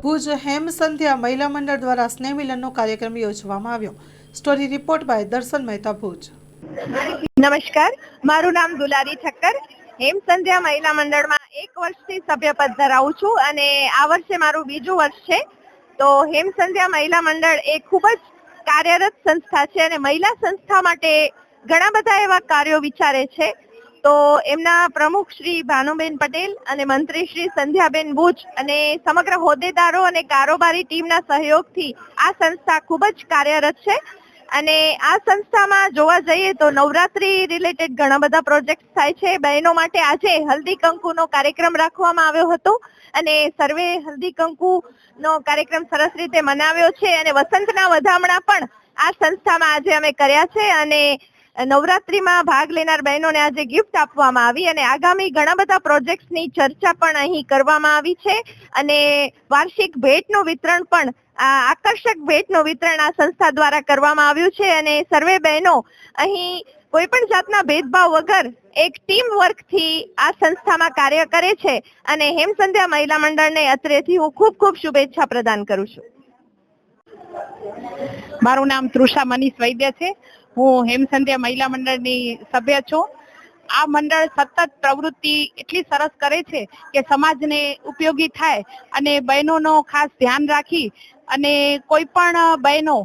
ભુજ હેમ સંધ્યા મહિલા મંડળ દ્વારા સ્નેહ મિલનનો કાર્યક્રમ યોજવામાં આવ્યો। સ્ટોરી રિપોર્ટ બાય દર્શન મહેતા ભુજ। નમસ્કાર, મારું નામ દુલારી ઠક્કર। હેમ સંધ્યા મહિલા મંડળમાં 1 વર્ષથી સભ્યપદ ધરાવું છું અને આ વર્ષે મારું બીજું વર્ષ છે। તો હેમ સંધ્યા મહિલા મંડળ એ ખૂબ જ કાર્યરત સંસ્થા છે અને મહિલા સંસ્થા માટે ઘણા બધા એવા કાર્યો વિચારે છે। તો એમના પ્રમુખ શ્રી ભાનુબેન પટેલ અને મંત્રી શ્રી સંધ્યાબેન બુચ અને સમગ્ર હોદ્દેદારો અને કારોબારી ટીમના સહયોગથી આ સંસ્થા ખૂબ જ કાર્યરત છે। અને આ સંસ્થામાં જોવા જઈએ તો નવરાત્રી રિલેટેડ ઘણા બધા પ્રોજેક્ટ થાય છે। બહેનો માટે આજે હલ્દી કંકુનો કાર્યક્રમ રાખવામાં આવ્યો હતો અને સર્વે હલ્દી કંકુનો કાર્યક્રમ સરસ રીતે મનાવ્યો છે અને વસંતના વધામણા પણ આ સંસ્થામાં આજે અમે કર્યા છે અને નવરાત્રીમાં ભાગ લેનાર બહેનોને આજે ગિફ્ટ આપવામાં આવી અને આગામી ઘણા બધા પ્રોજેક્ટ્સની ચર્ચા પણ અહીં કરવામાં આવી છે અને વાર્ષિક ભેટનું વિતરણ પણ આકર્ષક ભેટનું વિતરણ આ સંસ્થા દ્વારા કરવામાં આવ્યું છે અને સર્વે બહેનો અહીં કોઈ પણ જાતના ભેદભાવ વગર એક ટીમ વર્કથી આ સંસ્થામાં કાર્ય કરે છે અને હેમ સંધ્યા મહિલા મંડળને અત્રેથી હું ખૂબ ખૂબ શુભેચ્છા પ્રદાન કરું છું। મારું નામ તૃષા મનીષ વૈદ્ય છે। હું હેમ સંધ્યા મહિલા મંડળની સભ્ય છું। આ મંડળ સતત પ્રવૃત્તિ એટલી સરસ કરે છે કે સમાજને ઉપયોગી થાય અને બહેનોનો ખાસ ધ્યાન રાખી અને કોઈ પણ બહેનો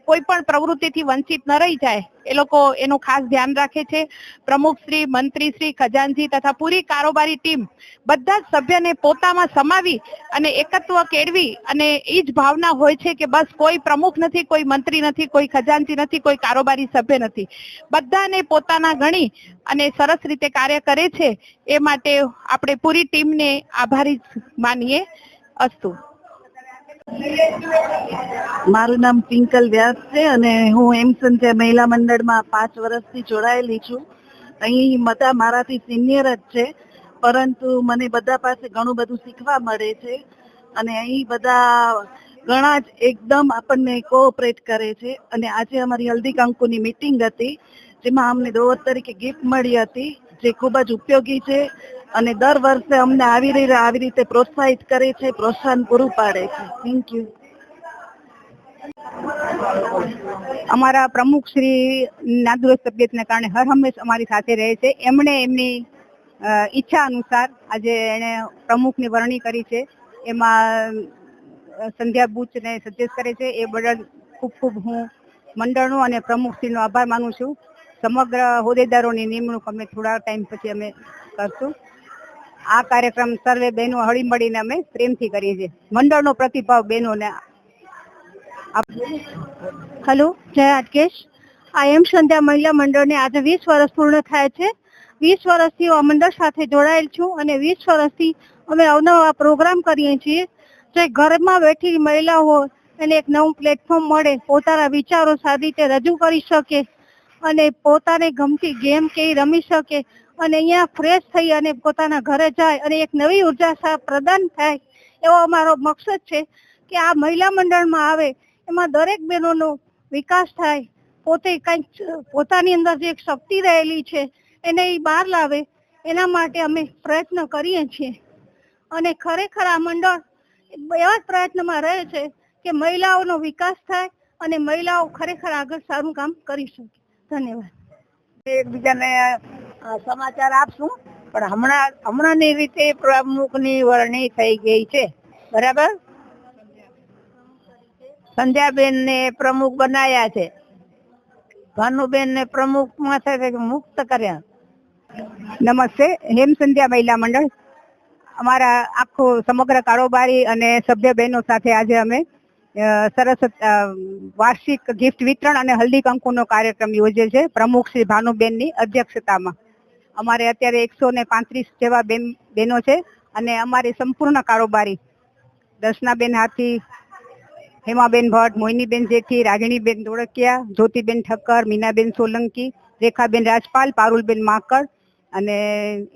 કોઈ પણ પ્રવૃત્તિથી વંચિત ન રહી જાય એ લોકો એનું ખાસ ધ્યાન રાખે છે। પ્રમુખશ્રી, મંત્રીશ્રી, ખજાનજી તથા પૂરી કારોબારી ટીમ બધા જ સભ્યને પોતામાં સમાવી અને એકત્વ કેળવી અને એ જ ભાવના હોય છે કે બસ કોઈ પ્રમુખ નથી, કોઈ મંત્રી નથી, કોઈ ખજાનજી નથી, કોઈ કારોબારી સભ્ય નથી, બધાને પોતાના ગણી અને સરસ રીતે કાર્ય કરે છે। એ માટે આપણે પૂરી ટીમને આભારી માનીએ। અસ્તુ। મારું નામ પિંકલ વ્યાસ છે અને હું હેમ સંધ્યા મહિલા મંડળમાં 5 વર્ષથી જોડાયેલી છું। અહીં બધા મારાથી સિનિયર જ છે પરંતુ મને બધા પાસે ઘણું બધું શીખવા મળે છે અને અહીં બધા ઘણા જ એકદમ આપણને કોઓપરેટ કરે છે અને આજે અમારી હલ્દી કંકુની મીટિંગ હતી જેમાં અમને દોવર તરીકે ગિફ્ટ મળી હતી જે ખૂબ જ ઉપયોગી છે અને દર વર્ષે અમને આવી રીતે પ્રોત્સાહિત કરે છે, પ્રોત્સાહન પૂરું પાડે છે। Thank you. અમારા પ્રમુખ શ્રી નાદુરસ્ત તબિયતને કારણે હર હંમેશ અમારી સાથે રહે છે। એમણે એમની ઈચ્છા અનુસાર આજે એણે પ્રમુખની વરણી કરી છે। એમાં સંધ્યા બુચને સજેસ્ટ કરે છે એ બદલ ખૂબ ખૂબ હું મંડળનો અને પ્રમુખશ્રીનો આભાર માનું છું। સમગ્ર હોદ્દેદારોની નિમણૂક અમે થોડા ટાઈમ પછી અમે કરશું। આ કાર્યક્રમ સર્વે બહેનો હળી મળીને અમે પ્રેમથી કરીએ છીએ। મંડળનો પ્રતિભાવ બહેનોને। હેલો, જય હાટકેશ। આ હેમ સંધ્યા મહિલા મંડળને આજે 20 વર્ષ પૂર્ણ થાય છે। 20 વર્ષથી આ મંડળ સાથે જોડાયેલ છું અને 20 વર્ષથી અમે અવનવા પ્રોગ્રામ કરીએ છીએ જે ઘરમાં બેઠેલી મહિલાઓ એને એક નવું પ્લેટફોર્મ મળે, પોતાના વિચારો સારી રીતે રજૂ કરી શકે અને પોતાને ગમતી ગેમ કેવી રમી શકે અને અહીંયા ફ્રેશ થઈ અને પોતાના ઘરે જાય અને એક નવી ઉર્જા પ્રદાન થાય એવો અમારો મકસદ છે કે આ મહિલા મંડળમાં આવે એમાં દરેક બહેનોનો વિકાસ થાય, પોતે કંઈક પોતાની અંદર જે એક શક્તિ રહેલી છે એને એ બહાર લાવે એના માટે અમે પ્રયત્ન કરીએ છીએ અને ખરેખર આ મંડળ એવા જ પ્રયત્નમાં રહે છે કે મહિલાઓનો વિકાસ થાય અને મહિલાઓ ખરેખર આગળ સારું કામ કરી શકે। ધન્યવાદ। એકબીજાને સમાચાર આપશું પણ હમણાંની રીતે પ્રમુખની વરણી થઈ ગઈ છે, બરાબર? સંધ્યાબેન ને પ્રમુખ બનાયા છે, ભાનુબેન ને પ્રમુખ માંથી મુક્ત કર્યા। નમસ્તે, હેમ સંધ્યા મહિલા મંડળ અમારા આખો સમગ્ર કારોબારી અને સભ્ય બહેનો સાથે આજે અમે સરસ વાર્ષિક ગિફ્ટ વિતરણ અને હલ્દી કંકુનો કાર્યક્રમ યોજે છે પ્રમુખ શ્રી ભાનુબેનની અધ્યક્ષતામાં। અમારે અત્યારે 135 જેવા બહેનો છે અને અમારી સંપૂર્ણ કારોબારી દર્શનાબેન હાથી, હેમાબેન ભટ્ટ, મોહિનીબેન જેઠી, રાગિણીબેન ધોળકિયા, જ્યોતિબેન ઠક્કર, મીનાબેન સોલંકી, રેખાબેન રાજપાલ, પારુલબેન માકડ અને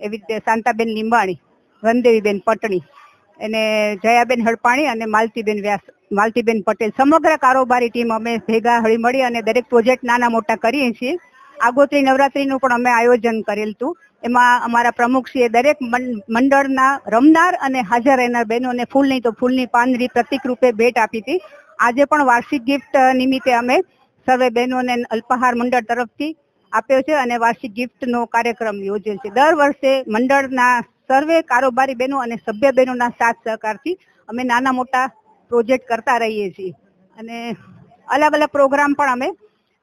એવી રીતે શાંતાબેન લીંબાણી, વનદેવીબેન પટણી અને જયાબેન હડપાણી અને માલતીબેન પટેલ સમગ્ર કારોબારી ટીમ અમે ભેગા હળી મળી અને દરેક પ્રોજેક્ટ નાના મોટા કરીએ છીએ। આગોતરી નવરાત્રીનું પણ અમે આયોજન કરેલ હતું એમાં અમારા પ્રમુખશ્રીએ દરેક મંડળના રમનાર અને હાજર રહેનાર બહેનોને ફૂલ નહીં તો ફૂલની પાંદડી પ્રતિક રૂપે ભેટ આપી હતી. આજે પણ વાર્ષિક ગિફ્ટ નિમિત્તે અમે સર્વે બહેનોને અલ્પાહાર મંડળ તરફથી આપ્યો છે અને વાર્ષિક ગિફ્ટનો કાર્યક્રમ યોજેલ છે. દર વર્ષે મંડળના સર્વે કારોબારી બહેનો અને સભ્ય બહેનોના સાથ સહકારથી અમે નાના મોટા પ્રોજેક્ટ કરતા રહીએ છીએ અને અલગ અલગ પ્રોગ્રામ પણ અમે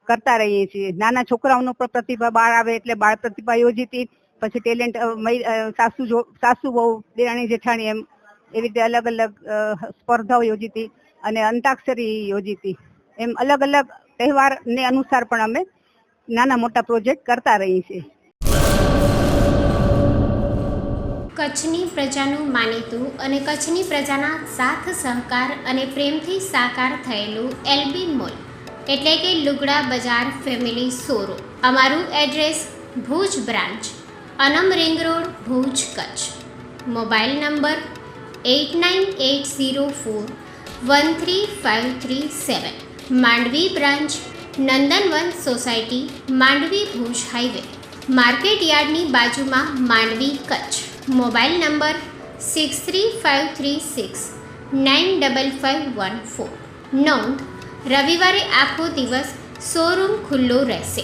કરતા રહીએ છીએ. નાના છોકરાઓનો પણ પ્રતિભા બાળ આવે એટલે બાળ પ્રતિભા યોજી હતી. પછી ટેલેન્ટ સાસુ વહુ દેરાણી જેઠાણી એવી રીતે અલગ અલગ સ્પર્ધાઓ યોજી હતી અને અંતાક્ષરી યોજી હતી. એમ અલગ અલગ તહેવારને અનુસાર પણ અમે નાના મોટા પ્રોજેક્ટ કરતા રહીએ છીએ. કચ્છની પ્રજાનું માનીતું અને કચ્છની પ્રજાના સાથ સહકાર અને પ્રેમથી સાકાર થયેલું એલબી મોલ એટલે કે લુગડા બજાર ફેમિલી શોરૂમ. અમારું address Bhuj branch, Anam ring road, Bhuj, Kutch. Mobile number 8980413537. Mandvi branch, Nandanvan society, Mandvi, Bhuj highway, market યાર્ડની બાજુમાં, માંડવી, કચ્છ. Mobile number 6353695514. નોંધ: રવિવારે આખો દિવસ શોરૂમ ખુલ્લો રહેશે.